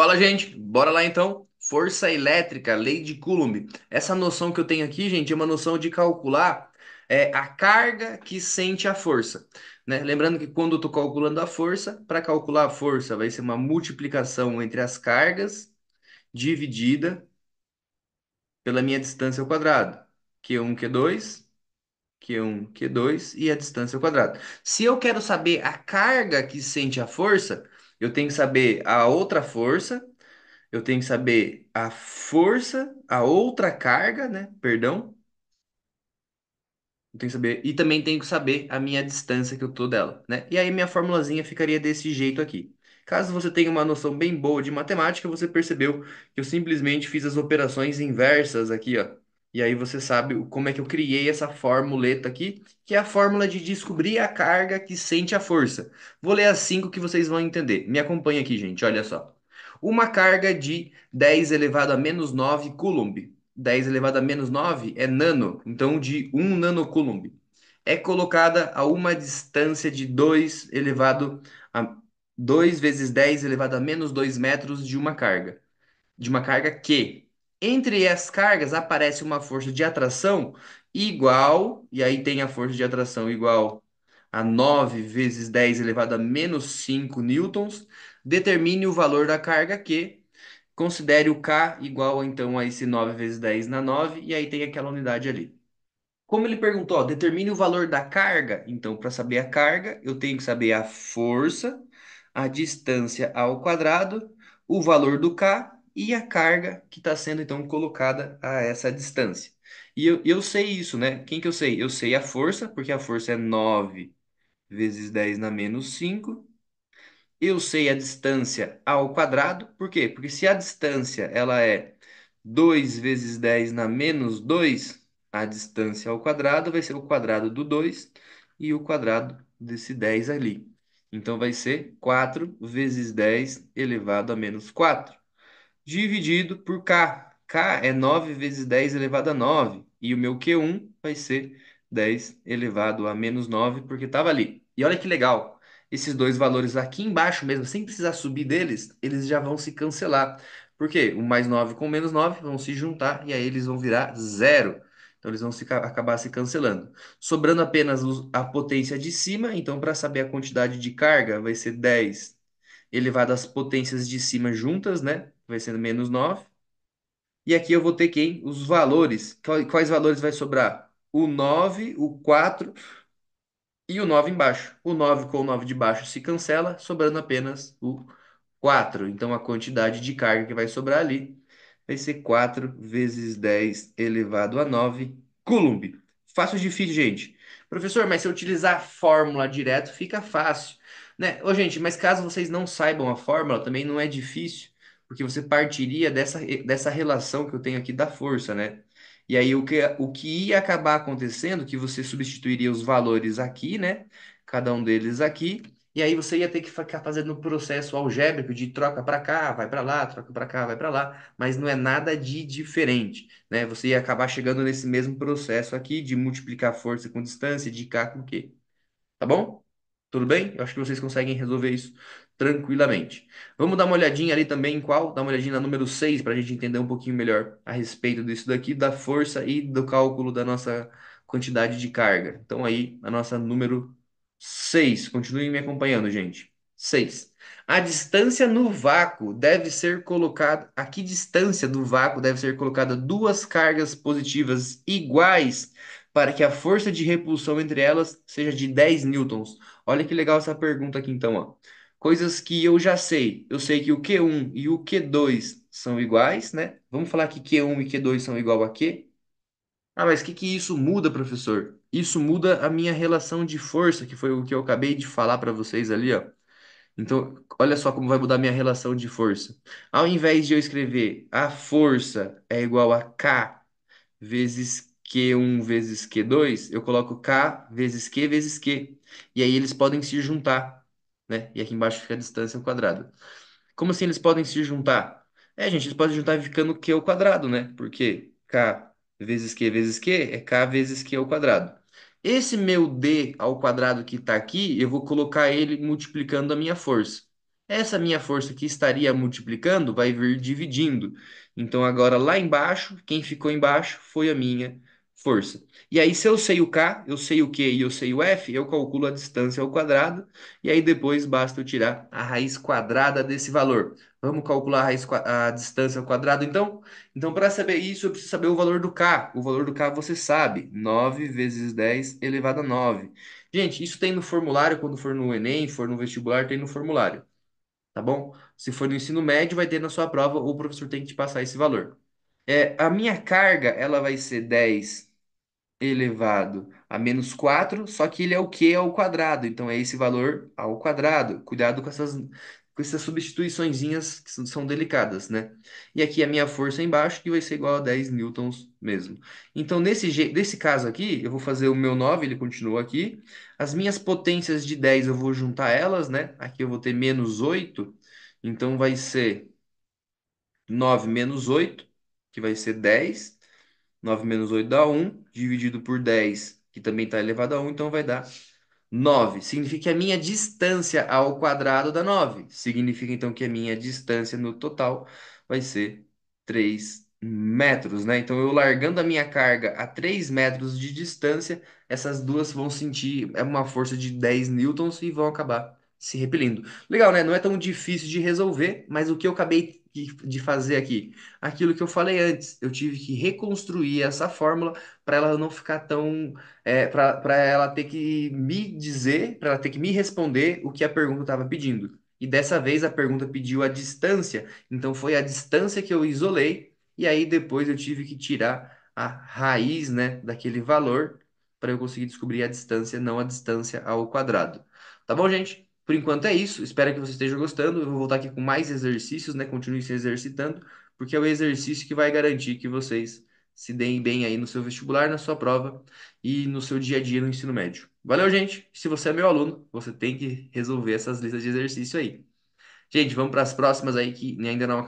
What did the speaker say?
Fala, gente. Bora lá então. Força elétrica, lei de Coulomb. Essa noção que eu tenho aqui, gente, é uma noção de calcular a carga que sente a força, né? Lembrando que quando eu estou calculando a força, para calcular a força vai ser uma multiplicação entre as cargas dividida pela minha distância ao quadrado. Q1, Q2, Q1, Q2 e a distância ao quadrado. Se eu quero saber a carga que sente a força, eu tenho que saber a outra força. Eu tenho que saber a força, a outra carga, né? Perdão. Eu tenho que saber. E também tenho que saber a minha distância que eu tô dela, né? E aí minha formulazinha ficaria desse jeito aqui. Caso você tenha uma noção bem boa de matemática, você percebeu que eu simplesmente fiz as operações inversas aqui, ó. E aí você sabe como é que eu criei essa formuleta aqui, que é a fórmula de descobrir a carga que sente a força. Vou ler as cinco que vocês vão entender. Me acompanha aqui, gente, olha só. Uma carga de 10 elevado a menos 9 Coulomb. 10 elevado a menos 9 é nano, então de 1 nanocoulomb. É colocada a uma distância de 2 elevado a 2 vezes 10 elevado a menos 2 metros de uma carga que, entre as cargas, aparece uma força de atração igual, e aí tem a força de atração igual a 9 vezes 10 elevado a menos 5 newtons, determine o valor da carga que considere o K igual então a esse 9 vezes 10 na 9 e aí tem aquela unidade ali. Como ele perguntou, ó, determine o valor da carga. Então, para saber a carga, eu tenho que saber a força, a distância ao quadrado, o valor do K e a carga que está sendo então colocada a essa distância. E eu sei isso, né? Quem que eu sei? Eu sei a força, porque a força é 9 vezes 10 na menos 5. Eu sei a distância ao quadrado, por quê? Porque se a distância ela é 2 vezes 10 na menos 2, a distância ao quadrado vai ser o quadrado do 2 e o quadrado desse 10 ali. Então vai ser 4 vezes 10 elevado a menos 4 dividido por K. K é 9 vezes 10 elevado a 9. E o meu Q1 vai ser 10 elevado a menos 9, porque estava ali. E olha que legal. Esses dois valores aqui embaixo mesmo, sem precisar subir deles, eles já vão se cancelar. Por quê? O mais 9 com o menos 9 vão se juntar e aí eles vão virar zero. Então eles vão acabar se cancelando. Sobrando apenas a potência de cima, então para saber a quantidade de carga, vai ser 10 elevado às potências de cima juntas, né? Vai sendo menos 9. E aqui eu vou ter quem? Os valores. Quais valores vai sobrar? O 9, o 4 e o 9 embaixo. O 9 com o 9 de baixo se cancela, sobrando apenas o 4. Então a quantidade de carga que vai sobrar ali vai ser 4 vezes 10 elevado a 9 Coulomb. Fácil ou difícil, gente? Professor, mas se eu utilizar a fórmula direto, fica fácil, né? Ô, gente, mas caso vocês não saibam a fórmula, também não é difícil, porque você partiria dessa relação que eu tenho aqui da força, né? E aí o que ia acabar acontecendo, que você substituiria os valores aqui, né? Cada um deles aqui, e aí você ia ter que ficar fazendo o processo algébrico de troca para cá, vai para lá, troca para cá, vai para lá, mas não é nada de diferente, né? Você ia acabar chegando nesse mesmo processo aqui de multiplicar força com distância, de K com Q. Tá bom? Tudo bem? Eu acho que vocês conseguem resolver isso tranquilamente. Vamos dar uma olhadinha ali também em qual? Dar uma olhadinha na número 6 para a gente entender um pouquinho melhor a respeito disso daqui, da força e do cálculo da nossa quantidade de carga. Então aí, a nossa número 6. Continuem me acompanhando, gente. 6. A distância no vácuo deve ser colocada. A que distância do vácuo deve ser colocada duas cargas positivas iguais para que a força de repulsão entre elas seja de 10 newtons? Olha que legal essa pergunta aqui então, ó. Coisas que eu já sei. Eu sei que o Q1 e o Q2 são iguais, né? Vamos falar que Q1 e Q2 são igual a Q? Ah, mas o que que isso muda, professor? Isso muda a minha relação de força, que foi o que eu acabei de falar para vocês ali, ó. Então, olha só como vai mudar minha relação de força. Ao invés de eu escrever a força é igual a K vezes Q1 vezes Q2, eu coloco K vezes Q vezes Q. E aí eles podem se juntar, né? E aqui embaixo fica a distância ao quadrado. Como assim eles podem se juntar? Gente, eles podem juntar ficando Q ao quadrado, né? Porque K vezes Q é K vezes Q ao quadrado. Esse meu D ao quadrado que está aqui, eu vou colocar ele multiplicando a minha força. Essa minha força que estaria multiplicando vai vir dividindo. Então agora lá embaixo, quem ficou embaixo foi a minha força. E aí, se eu sei o K, eu sei o Q e eu sei o F, eu calculo a distância ao quadrado. E aí depois basta eu tirar a raiz quadrada desse valor. Vamos calcular a distância ao quadrado, então? Então, para saber isso, eu preciso saber o valor do K. O valor do K você sabe, 9 vezes 10 elevado a 9. Gente, isso tem no formulário, quando for no Enem, for no vestibular, tem no formulário, tá bom? Se for no ensino médio, vai ter na sua prova, ou o professor tem que te passar esse valor. A minha carga, ela vai ser 10 elevado a menos 4, só que ele é o que ao quadrado, então é esse valor ao quadrado. Cuidado com essas substituiçõezinhas que são delicadas, né? E aqui a minha força embaixo, que vai ser igual a 10 newtons mesmo. Então, nesse caso aqui, eu vou fazer o meu 9, ele continua aqui. As minhas potências de 10 eu vou juntar elas, né? Aqui eu vou ter menos 8, então vai ser 9 menos 8, que vai ser 10. 9 menos 8 dá 1, dividido por 10, que também está elevado a 1, então vai dar 9. Significa que a minha distância ao quadrado dá 9. Significa então que a minha distância no total vai ser 3 metros, né? Então eu largando a minha carga a 3 metros de distância, essas duas vão sentir uma força de 10 newtons e vão acabar se repelindo. Legal, né? Não é tão difícil de resolver, mas o que eu acabei de fazer aqui? Aquilo que eu falei antes, eu tive que reconstruir essa fórmula para ela não ficar tão para ela ter que me dizer, para ela ter que me responder o que a pergunta estava pedindo. E dessa vez a pergunta pediu a distância, então foi a distância que eu isolei, e aí depois eu tive que tirar a raiz, né, daquele valor para eu conseguir descobrir a distância, não a distância ao quadrado. Tá bom, gente? Por enquanto é isso. Espero que você esteja gostando. Eu vou voltar aqui com mais exercícios, né? Continue se exercitando, porque é o exercício que vai garantir que vocês se deem bem aí no seu vestibular, na sua prova e no seu dia a dia no ensino médio. Valeu, gente! Se você é meu aluno, você tem que resolver essas listas de exercício aí. Gente, vamos para as próximas aí que ainda não